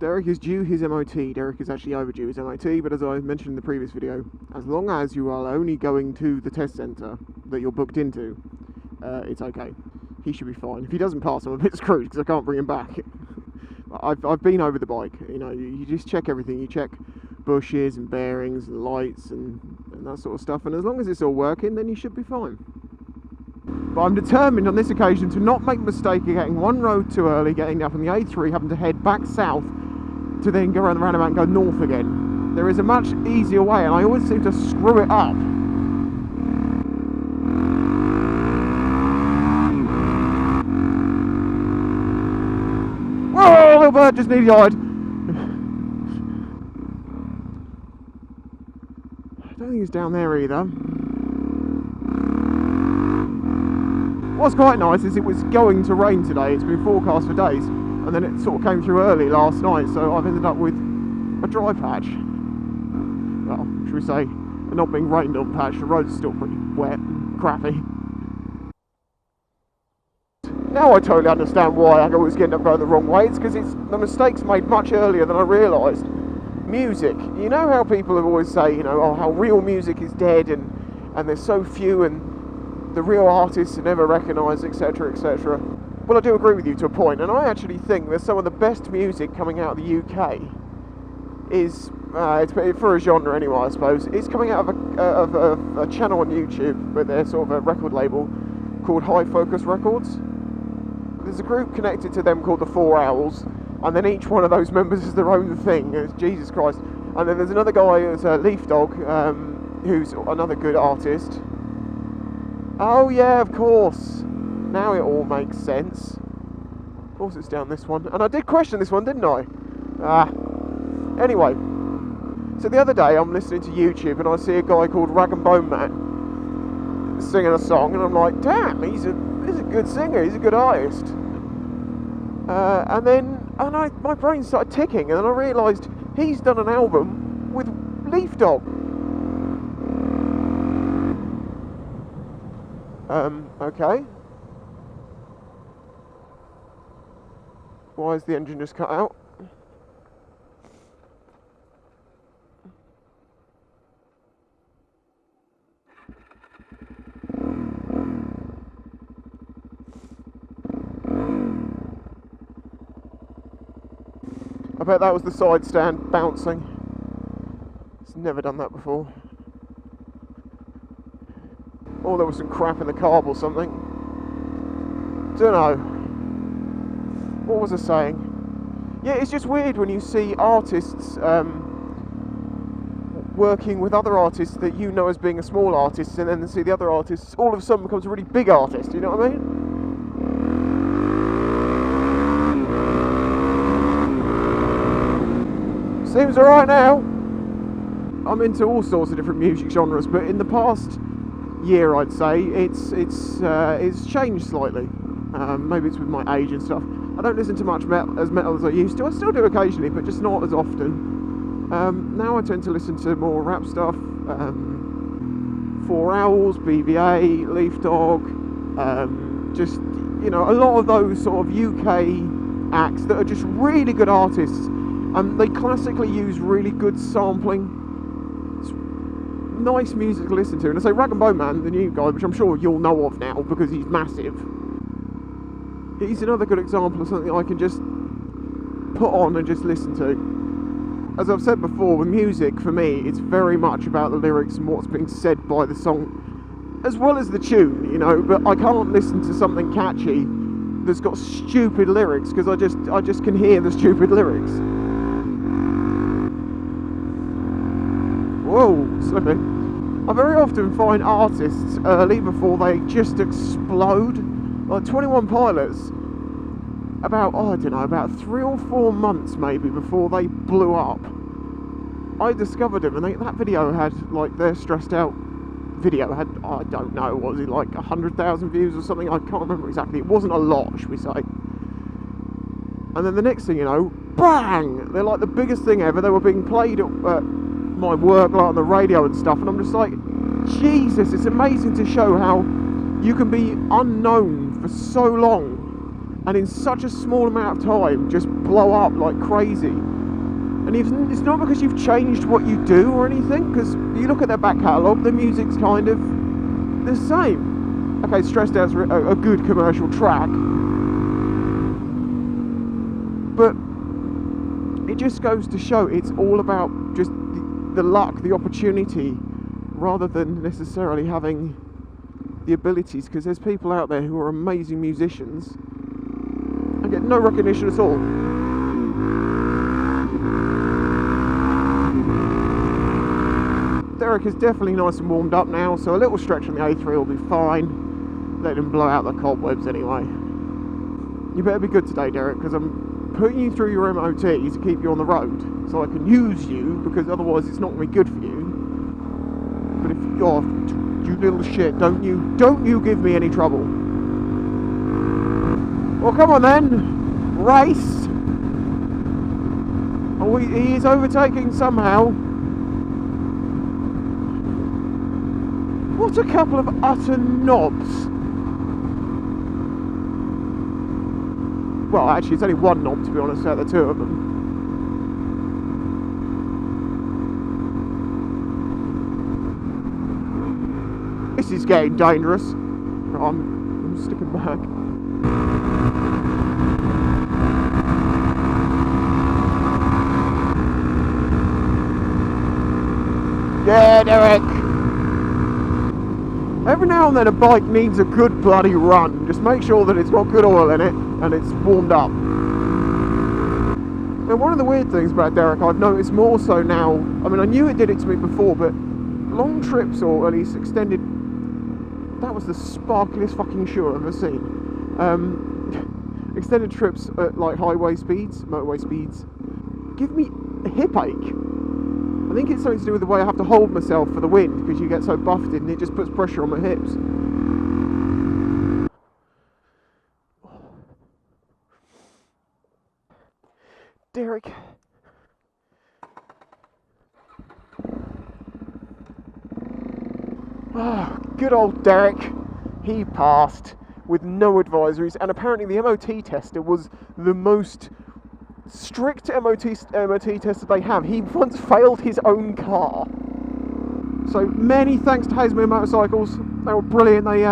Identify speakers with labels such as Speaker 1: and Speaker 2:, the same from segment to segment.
Speaker 1: Derek is due his MOT. Derek is actually overdue his MOT, but as I mentioned in the previous video, as long as you are only going to the test centre that you're booked into, it's okay. He should be fine. If he doesn't pass, I'm a bit screwed because I can't bring him back. I've been over the bike. You know, you just check everything. You check bushes and bearings and lights and that sort of stuff, and as long as it's all working, then you should be fine. But I'm determined on this occasion to not make the mistake of getting one road too early, getting up on the A3, having to head back south to then go around the roundabout and go north again. There is a much easier way, and I always seem to screw it up. Whoa, little bird just nearly died. I don't think he's down there either. What's quite nice is it was going to rain today. It's been forecast for days, and then it sort of came through early last night, so I've ended up with a dry patch. Well, should we say, a not being rained on patch. The road's still pretty wet and crappy. Now I totally understand why I always end up going the wrong way. It's because the mistake's made much earlier than I realised. Music. You know how people have always say, you know, oh, how real music is dead and there's so few and the real artists are never recognised, etc, etc. Well, I do agree with you to a point, and I actually think that some of the best music coming out of the UK is, it's for a genre anyway, I suppose, is coming out of a channel on YouTube with their sort of a record label called High Focus Records. There's a group connected to them called the Four Owls, and then each one of those members is their own thing. It's Jesus Christ. And then there's another guy who's a Leaf Dog, who's another good artist. Oh yeah, of course. Now it all makes sense. Of course it's down this one. And I did question this one, didn't I? Anyway. So the other day I'm listening to YouTube and I see a guy called Rag and Bone Man singing a song, and I'm like, damn, he's a good singer, he's a good artist. And then my brain started ticking, and then I realised he's done an album with Leaf Dog. Okay. Why is the engine just cut out? I bet that was the side stand bouncing. It's never done that before. Or there was some crap in the carb or something. Dunno. What was I saying? Yeah, it's just weird when you see artists working with other artists that you know as being a small artist, and then see the other artists all of a sudden becomes a really big artist, you know what I mean? Seems alright now. I'm into all sorts of different music genres, but in the past year, I'd say it's changed slightly. Maybe it's with my age and stuff. I don't listen to much metal as I used to. I still do occasionally, but just not as often. Now I tend to listen to more rap stuff. Four Owls, BVA, Leaf Dog, just, you know, a lot of those sort of UK acts that are just really good artists. They classically use really good sampling. Nice music to listen to. And I say Rag and Bone Man, the new guy, which I'm sure you'll know of now because he's massive, he's another good example of something I can just put on and just listen to. As I've said before, with music, for me, it's very much about the lyrics and what's being said by the song, as well as the tune, you know, but I can't listen to something catchy that's got stupid lyrics, because I just can hear the stupid lyrics. Whoa, slipping. I very often find artists early before they just explode. Like 21 Pilots, about 3 or 4 months maybe before they blew up, I discovered them, and that video had, like, their stressed out video had, I don't know, what was it, like 100,000 views or something? I can't remember exactly. It wasn't a lot, should we say. And then the next thing you know, bang! They're like the biggest thing ever. They were being played at my work, like on the radio and stuff, and I'm just like, Jesus, it's amazing to show how you can be unknown for so long and in such a small amount of time just blow up like crazy. And it's not because you've changed what you do or anything, because you look at their back catalogue, the music's kind of the same. Okay, Stressed Out's a good commercial track, but it just goes to show it's all about just the luck, the opportunity, rather than necessarily having the abilities, because there's people out there who are amazing musicians and get no recognition at all. Derek is definitely nice and warmed up now, so a little stretch on the A3 will be fine. Let him blow out the cobwebs anyway. You better be good today, Derek, because I'm putting you through your MOT to keep you on the road, so I can use you, because otherwise it's not going to be good for you. But if you little shit, don't you give me any trouble. Well, come on then, race. Oh, he is overtaking somehow. What a couple of utter knobs. Well, actually, it's only one knob, to be honest, out of the two of them. This is getting dangerous. I'm sticking back. Yeah, Derek! Every now and then a bike needs a good bloody run. Just make sure that it's got good oil in it and it's warmed up. Now, one of the weird things about Derek I've noticed more so now, I mean, I knew it did it to me before, but long trips, or at least extended, that was the sparkliest fucking shoe I've ever seen. Extended trips at like highway speeds, motorway speeds, give me a hip ache. I think it's something to do with the way I have to hold myself for the wind, because you get so buffeted and it just puts pressure on my hips. Derek. Oh, good old Derek. He passed with no advisories, and apparently the MOT tester was the most strict MOT tester they have. He once failed his own car. So many thanks to Haslemere Motorcycles. They were brilliant. They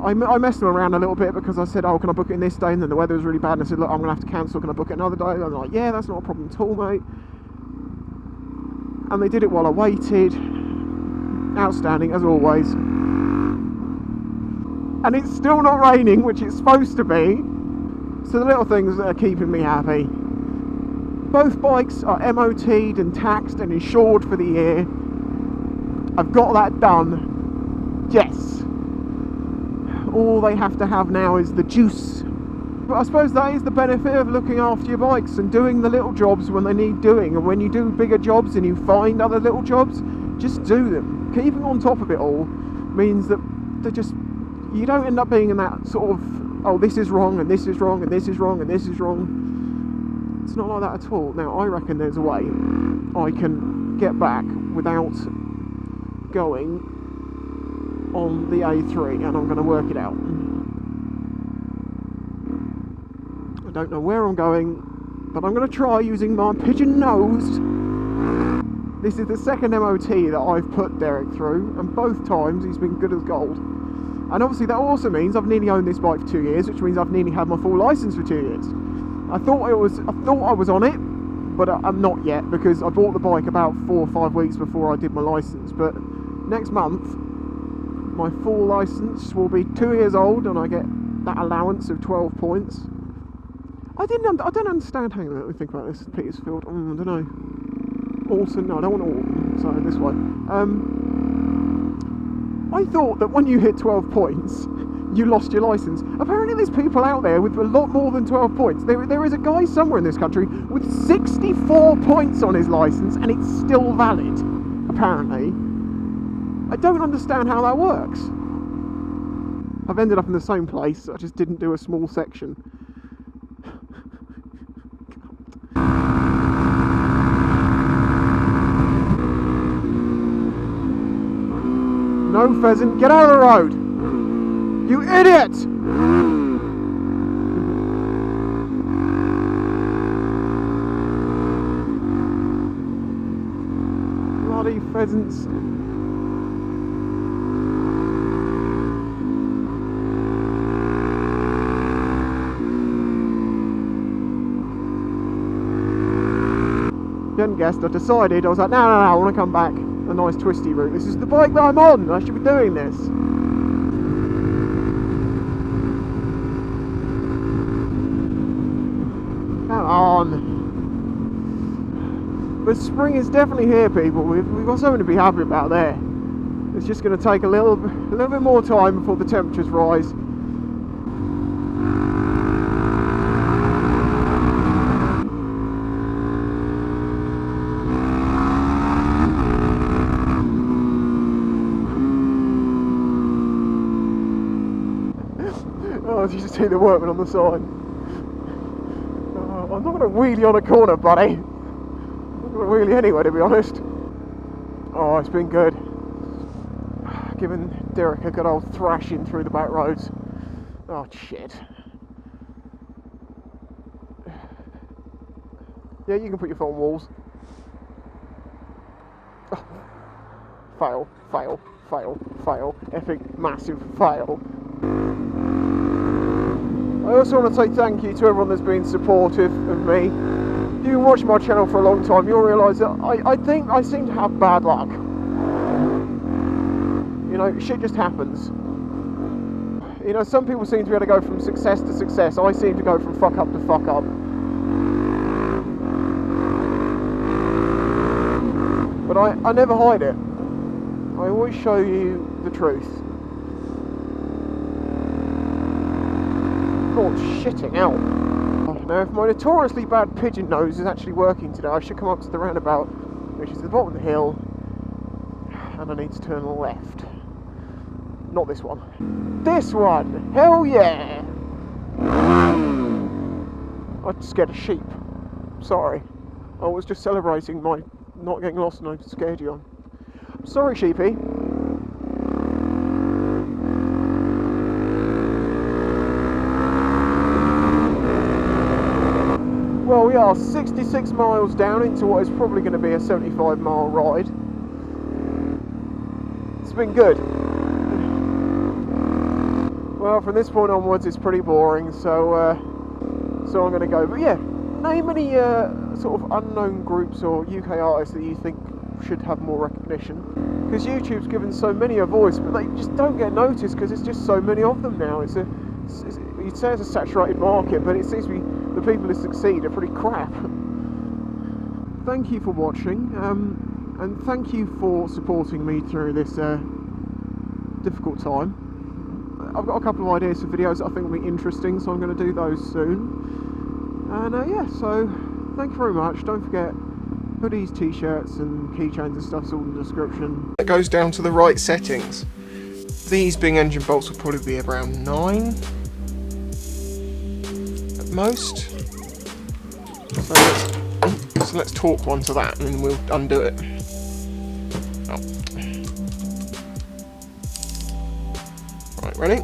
Speaker 1: I messed them around a little bit, because I said, oh, can I book it in this day? And then the weather was really bad, and I said, look, I'm going to have to cancel. Can I book it another day? And they're like, yeah, that's not a problem at all, mate. And they did it while I waited. Outstanding, as always. And it's still not raining, which it's supposed to be. So the little things that are keeping me happy. Both bikes are MOT'd and taxed and insured for the year. I've got that done. Yes. All they have to have now is the juice. But I suppose that is the benefit of looking after your bikes and doing the little jobs when they need doing. And when you do bigger jobs and you find other little jobs, just do them. Keeping on top of it all means that you don't end up being in that sort of, oh, this is wrong, and this is wrong, and this is wrong, and this is wrong. It's not like that at all. Now, I reckon there's a way I can get back without going on the A3, and I'm going to work it out. I don't know where I'm going, but I'm going to try using my pigeon nose. This is the second MOT that I've put Derek through, and both times he's been good as gold. And obviously that also means I've nearly owned this bike for 2 years, which means I've nearly had my full license for 2 years. I thought I was on it, but I'm not yet, because I bought the bike about 4 or 5 weeks before I did my license. But next month, my full license will be 2 years old, and I get that allowance of 12 points. I don't understand. Hang on, let me think about this. Petersfield. I don't know. Alton. No, I don't want Alton. So this way. I thought that when you hit 12 points, you lost your licence. Apparently there's people out there with a lot more than 12 points. There is a guy somewhere in this country with 64 points on his licence, and it's still valid, apparently. I don't understand how that works. I've ended up in the same place, I just didn't do a small section. No, pheasant, get out of the road! You idiot! pheasants. Hadn't guessed, I decided, I was like, no, I want to come back a nice twisty route. This is the bike that I'm on, I should be doing this. Come on. But spring is definitely here, people. We've got something to be happy about there. It's just going to take a little bit more time before the temperatures rise. Oh, you just see the workman on the side. I'm not going to wheelie on a corner, buddy. I'm not going to wheelie anywhere, to be honest. Oh, it's been good. Giving Derek a good old thrashing through the back roads. Oh, shit. Yeah, you can put your foot on walls. Oh. Fail, fail, fail, fail. Epic, massive fail. I also want to say thank you to everyone that's been supportive of me. If you've been watching my channel for a long time, you'll realise that I think I seem to have bad luck. You know, shit just happens. You know, some people seem to be able to go from success to success. I seem to go from fuck up to fuck up. But I never hide it. I always show you the truth. God, shitting out. Now, if my notoriously bad pigeon nose is actually working today, I should come up to the roundabout, which is at the bottom of the hill, and I need to turn left. Not this one. This one! Hell yeah! I scared a sheep. Sorry. I was just celebrating my not getting lost and I scared you on. Sorry, sheepy. Well, we are 66 miles down into what is probably going to be a 75-mile ride. It's been good. Well, from this point onwards, it's pretty boring, so I'm going to go. But yeah, name any sort of unknown groups or UK artists that you think should have more recognition. Because YouTube's given so many a voice, but they just don't get noticed because it's just so many of them now. You'd say it's a saturated market, but it seems to be the people who succeed are pretty crap. Thank you for watching, and thank you for supporting me through this difficult time. I've got a couple of ideas for videos that I think will be interesting, so I'm going to do those soon. And yeah, so thank you very much. Don't forget, hoodies, t-shirts and keychains and stuff's all in the description. It goes down to the right settings. These being engine bolts will probably be around 9 at most. So let's torque one to that and then we'll undo it. Oh. Right, ready?